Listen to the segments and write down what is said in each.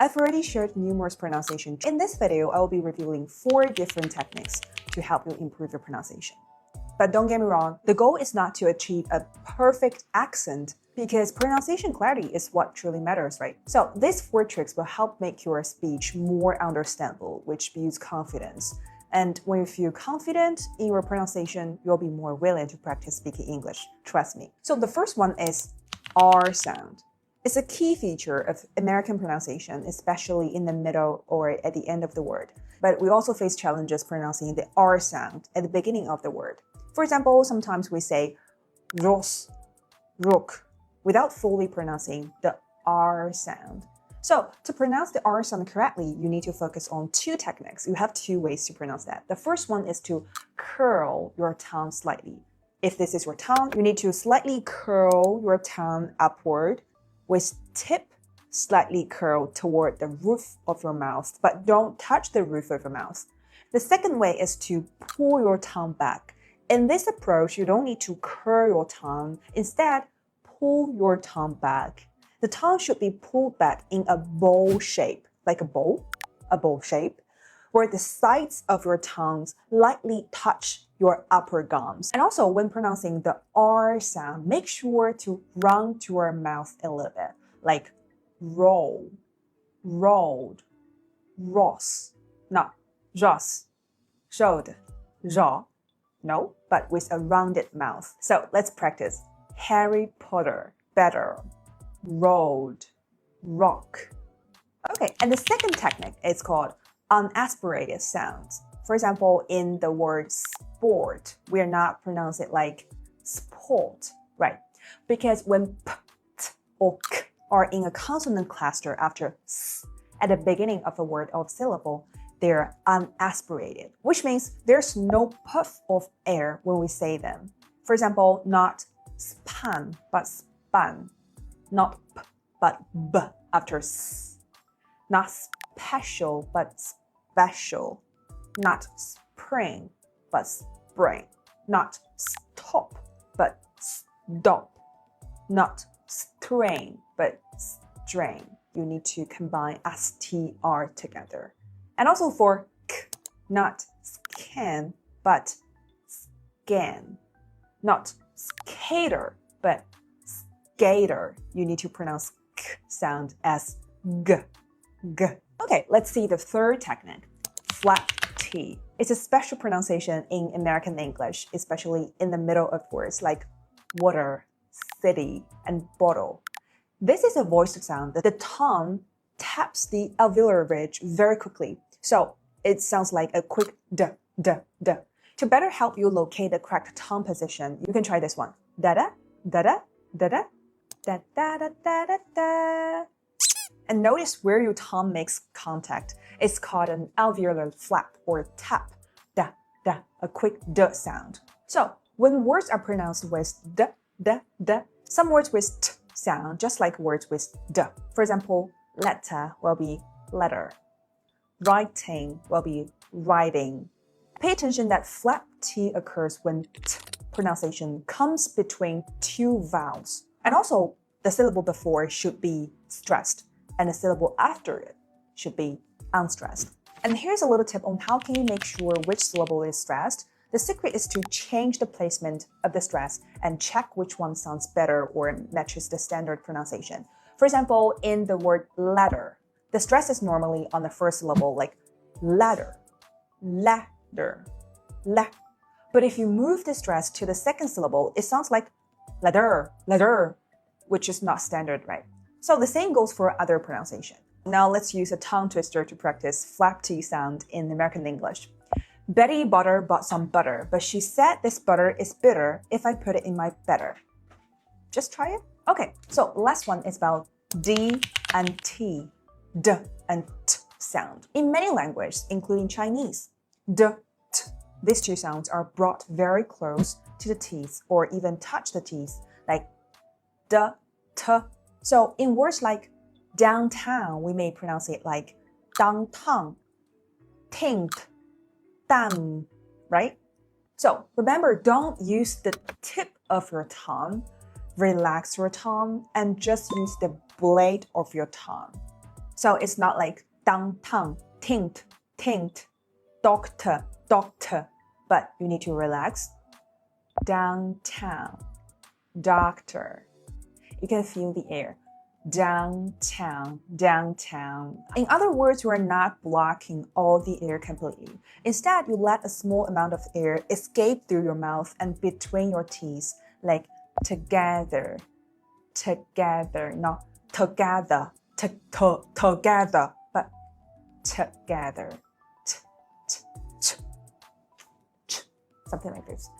I've already shared numerous pronunciation. In this video, I will be revealing 4 different techniques to help you improve your pronunciation. But don't get me wrong, the goal is not to achieve a perfect accent because pronunciation clarity is what truly matters, right? So these 4 tricks will help make your speech more understandable, which builds confidence. And when you feel confident in your pronunciation, you'll be more willing to practice speaking English. Trust me. So the first one is R sound. It's a key feature of American pronunciation, especially in the middle or at the end of the word. But we also face challenges pronouncing the R sound at the beginning of the word. For example, sometimes we say ros, rook, without fully pronouncing the R sound. So to pronounce the R sound correctly, you need to focus on 2 techniques. You have 2 ways to pronounce that. The first one is to curl your tongue slightly. If this is your tongue, you need to slightly curl your tongue upward with tip slightly curled toward the roof of your mouth, but don't touch the roof of your mouth. The second way is to pull your tongue back. In this approach, you don't need to curl your tongue. Instead, pull your tongue back. The tongue should be pulled back in a bowl shape, like a bowl shape, where the sides of your tongues lightly touch your upper gums. And also, when pronouncing the R sound, make sure to round your mouth a little bit, like roll, rolled, Ross, not Ross, showed, raw. No, but with a rounded mouth. So let's practice. Harry Potter, better, road, rock. Okay, and the second technique is called unaspirated sounds. For example, in the word sport, we are not pronouncing it like sport, right? Because when p, t, or k are in a consonant cluster after s at the beginning of a word or syllable, they're unaspirated, which means there's no puff of air when we say them. For example, not span, but span. Not p, but b after s. Not special, but special. Not spring, but spring. Not stop, but stop. Not strain, but strain. You need to combine STR together. And also for k, not scan, but scan. Not skater, but skater. You need to pronounce k sound as g, g. Okay, let's see the third technique, flat T. It's a special pronunciation in American English, especially in the middle of words like water, city, and bottle. This is a voiced sound that the tongue taps the alveolar ridge very quickly. So it sounds like a quick d, d, d. To better help you locate the correct tongue position, you can try this one. Da-da, da-da, da-da, da-da, da-da, da. And notice where your tongue makes contact. It's called an alveolar flap or tap. Da, da, a quick d sound. So when words are pronounced with d, d, d, some words with t sound just like words with d. For example, letter will be letter. Writing will be writing. Pay attention that flap T occurs when t pronunciation comes between 2 vowels. And also, the syllable before should be stressed, and the syllable after it should be unstressed. And here's a little tip on how can you make sure which syllable is stressed. The secret is to change the placement of the stress and check which one sounds better or matches the standard pronunciation. For example, in the word ladder, the stress is normally on the first syllable, like ladder, ladder, la. But if you move the stress to the second syllable, it sounds like ladder, ladder, which is not standard, right? So the same goes for other pronunciation. Now let's use a tongue twister to practice flap T sound in American English. Betty Butter bought some butter, but she said this butter is bitter if I put it in my better. Just try it. Okay, so last one is about D and T, D and T sound. In many languages, including Chinese, D, T, these 2 sounds are brought very close to the teeth or even touch the teeth, like D, T. So in words like downtown, we may pronounce it like downtown, tint, dan, right? So remember, don't use the tip of your tongue. Relax your tongue and just use the blade of your tongue. So it's not like downtown, tint, doctor, but you need to relax. Downtown, doctor. You can feel the air. Downtown. In other words, you are not blocking all the air completely. Instead, you let a small amount of air escape through your mouth and between your teeth, like together, not together, together, but together. Something like this.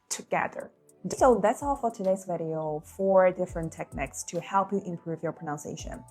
Together. So that's all for today's video. 4 different techniques to help you improve your pronunciation.